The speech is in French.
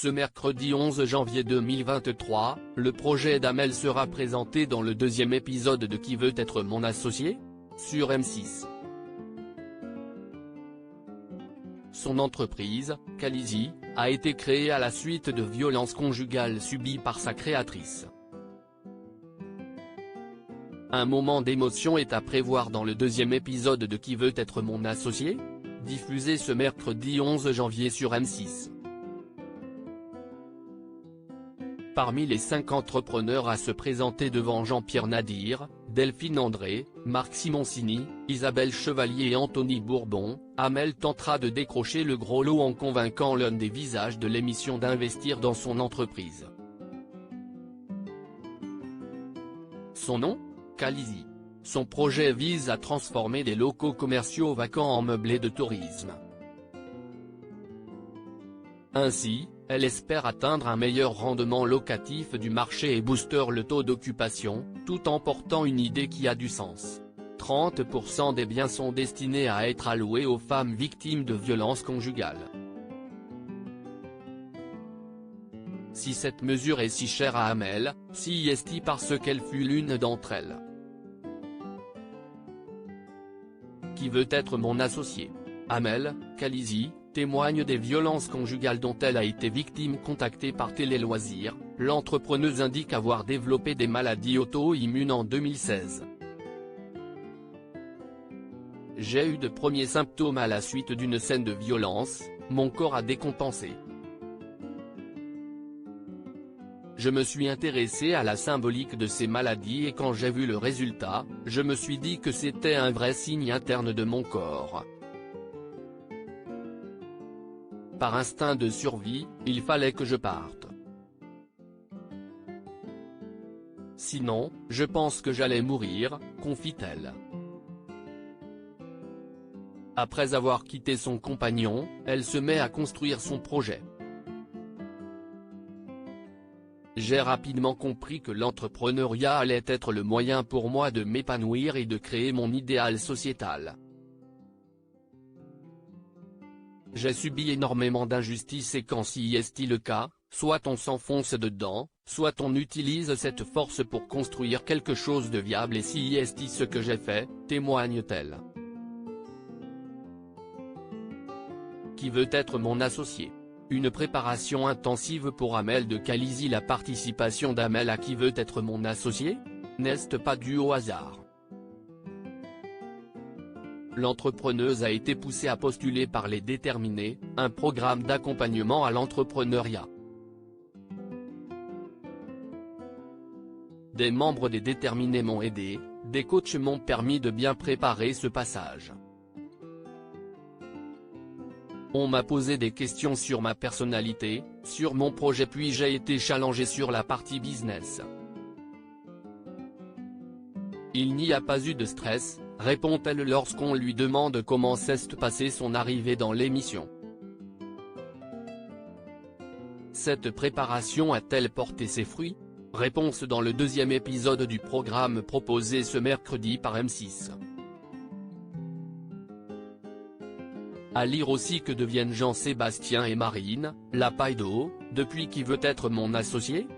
Ce mercredi 11 janvier 2023, le projet d'Amel sera présenté dans le deuxième épisode de Qui veut être mon associé ? Sur M6. Son entreprise, Khaleesi, a été créée à la suite de violences conjugales subies par sa créatrice. Un moment d'émotion est à prévoir dans le deuxième épisode de Qui veut être mon associé ? Diffusé ce mercredi 11 janvier sur M6. Parmi les 5 entrepreneurs à se présenter devant Jean-Pierre Nadir, Delphine André, Marc Simoncini, Isabelle Chevalier et Anthony Bourbon, Amel tentera de décrocher le gros lot en convainquant l'un des visages de l'émission d'investir dans son entreprise. Son nom ? Khaleesi. Son projet vise à transformer des locaux commerciaux vacants en meublés de tourisme. Ainsi, elle espère atteindre un meilleur rendement locatif du marché et booster le taux d'occupation, tout en portant une idée qui a du sens. 30% des biens sont destinés à être alloués aux femmes victimes de violences conjugales. Si cette mesure est si chère à Amel, si y est-il parce qu'elle fut l'une d'entre elles. Qui veut être mon associé ? Amel, Khaleesi, témoigne des violences conjugales dont elle a été victime. Contactée par Télé Loisirs, l'entrepreneuse indique avoir développé des maladies auto-immunes en 2016. J'ai eu de premiers symptômes à la suite d'une scène de violence, mon corps a décompensé. Je me suis intéressé à la symbolique de ces maladies et quand j'ai vu le résultat, je me suis dit que c'était un vrai signe interne de mon corps. Par instinct de survie, il fallait que je parte. Sinon, je pense que j'allais mourir, confie-t-elle. Après avoir quitté son compagnon, elle se met à construire son projet. J'ai rapidement compris que l'entrepreneuriat allait être le moyen pour moi de m'épanouir et de créer mon idéal sociétal. J'ai subi énormément d'injustices et quand si est-il le cas, soit on s'enfonce dedans, soit on utilise cette force pour construire quelque chose de viable et si est-il ce que j'ai fait, témoigne-t-elle. Qui veut être mon associé ? Une préparation intensive pour Amel de Khaleesi. La participation d'Amel à Qui veut être mon associé ? N'est pas due au hasard. L'entrepreneuse a été poussée à postuler par Les Déterminés, un programme d'accompagnement à l'entrepreneuriat. Des membres des Déterminés m'ont aidé, des coachs m'ont permis de bien préparer ce passage. On m'a posé des questions sur ma personnalité, sur mon projet puis j'ai été challengé sur la partie business. Il n'y a pas eu de stress, répond-elle lorsqu'on lui demande comment s'est passée son arrivée dans l'émission. Cette préparation a-t-elle porté ses fruits ? Réponse dans le deuxième épisode du programme proposé ce mercredi par M6. À lire aussi que deviennent Jean-Sébastien et Marine, la paille d'eau, depuis Qui veut être mon associé ?